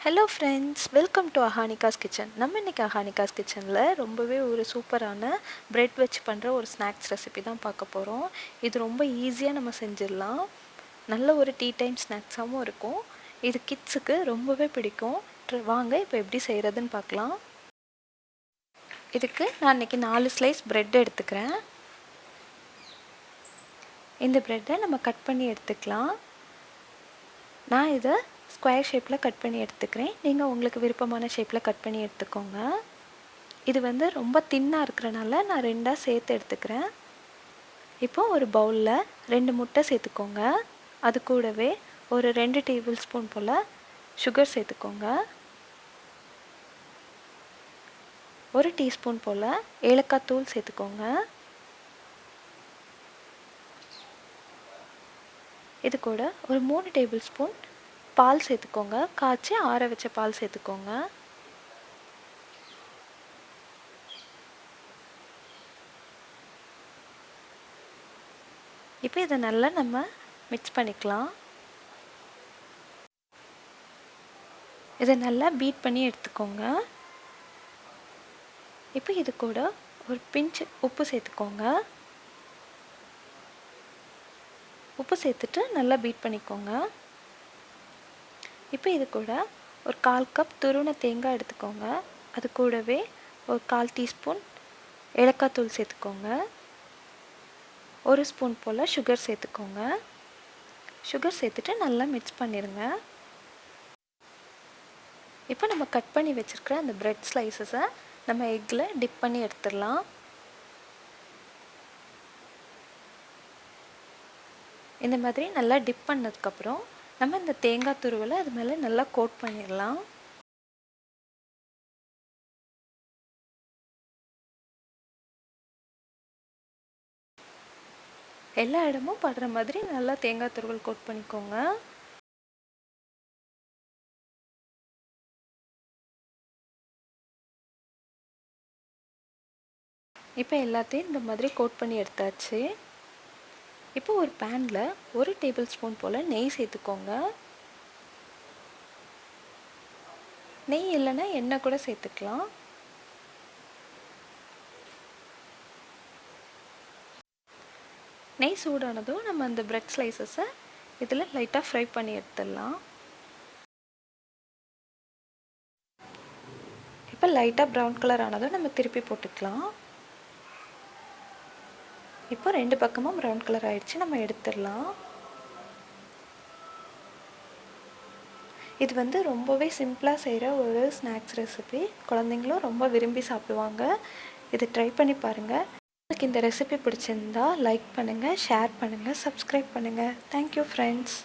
Hello friends, welcome to Ahanika's kitchen. நம்ம இன்றைக்கி அஹானிகாஸ் கிச்சனில் ரொம்பவே ஒரு சூப்பரான பிரெட் வச்சு பண்ணுற ஒரு ஸ்நாக்ஸ் ரெசிபி தான் பார்க்க போகிறோம். இது ரொம்ப ஈஸியாக நம்ம செஞ்சிடலாம். நல்ல ஒரு டீ டைம் ஸ்நாக்ஸாகவும் இருக்கும். இது கிட்ஸுக்கு ரொம்பவே பிடிக்கும். வாங்க இப்போ எப்படி செய்கிறதுன்னு பார்க்கலாம். இதுக்கு நான் இன்றைக்கி 4 ஸ்லைஸ் பிரெட் எடுத்துக்கிறேன். இந்த பிரெட்டை நம்ம கட் பண்ணி எடுத்துக்கலாம். நான் இதை ஸ்கொயர் ஷேப்பில் கட் பண்ணி எடுத்துக்கிறேன். நீங்கள் உங்களுக்கு விருப்பமான ஷேப்பில் கட் பண்ணி எடுத்துக்கோங்க. இது ரொம்ப தின்னாக இருக்கிறனால நான் 2 சேர்த்து எடுத்துக்கிறேன். இப்போ ஒரு பவுலில் 2 முட்டை சேர்த்துக்கோங்க. அது கூடவே ஒரு 2 டேபிள் ஸ்பூன் போல் சுகர் சேர்த்துக்கோங்க. 1 டீஸ்பூன் போல் ஏலக்காய் தூள் சேர்த்துக்கோங்க. இது கூட ஒரு 3 டேபிள் ஸ்பூன் பால் சேர்த்துக்கோங்க. காய்ச்சி ஆற வச்ச பால் சேர்த்துக்கோங்க. இப்போ இதை நல்லா நம்ம மிக்ஸ் பண்ணிக்கலாம். இதை நல்லா பீட் பண்ணி எடுத்துக்கோங்க. இப்போ இது கூட ஒரு பிஞ்ச் உப்பு சேர்த்துக்கோங்க. உப்பு சேர்த்துட்டு நல்லா பீட் பண்ணிக்கோங்க. இப்போ இது கூட ஒரு 1/4 கப் துருவின தேங்காய் எடுத்துக்கோங்க. அது கூடவே ஒரு 1/4 டீஸ்பூன் ஏலக்காய் தூள் சேர்த்துக்கோங்க. 1 ஸ்பூன் போல் சுகர் சேர்த்துக்கோங்க. சுகர் சேர்த்துட்டு நல்லா மிக்ஸ் பண்ணிடுங்க. இப்போ நம்ம கட் பண்ணி வச்சுருக்கிற அந்த பிரெட் ஸ்லைசஸை நம்ம எக்கில் டிப் பண்ணி எடுத்துடலாம். இந்த மாதிரி நல்லா டிப் பண்ணதுக்கப்புறம் நம்ம இந்த தேங்காய் துருவலை அது மேலே நல்லா கோட் பண்ணிடலாம். எல்லா இடமும் படுற மாதிரி நல்லா தேங்காய் துருவல் கோட் பண்ணிக்கோங்க. இப்போ எல்லாத்தையும் இந்த மாதிரி கோட் பண்ணி எடுத்தாச்சு. இப்போ ஒரு பேனில் 1 டேபிள் ஸ்பூன் போல் நெய் சேர்த்துக்கோங்க. நெய் இல்லைன்னா எண்ணெய் கூட சேர்த்துக்கலாம். நெய் சூடானதும் நம்ம அந்த பிரெட் ஸ்லைசஸை இதில் லைட்டாக ஃப்ரை பண்ணி எடுத்துடலாம். இப்போ லைட்டாக ப்ரௌன் கலர் ஆனதும் நம்ம திருப்பி போட்டுக்கலாம். இப்போ 2 பக்கமும் ப்ரௌன் கலர் ஆயிடுச்சு, நம்ம எடுத்துடலாம். இது ரொம்பவே சிம்பிளாக செய்கிற ஒரு ஸ்நாக்ஸ் ரெசிபி. குழந்தைங்களும் ரொம்ப விரும்பி சாப்பிடுவாங்க. இதை ட்ரை பண்ணி பாருங்கள். உங்களுக்கு இந்த ரெசிபி பிடிச்சிருந்தா லைக் பண்ணுங்கள், ஷேர் பண்ணுங்கள், சப்ஸ்கிரைப் பண்ணுங்கள். Thank you friends.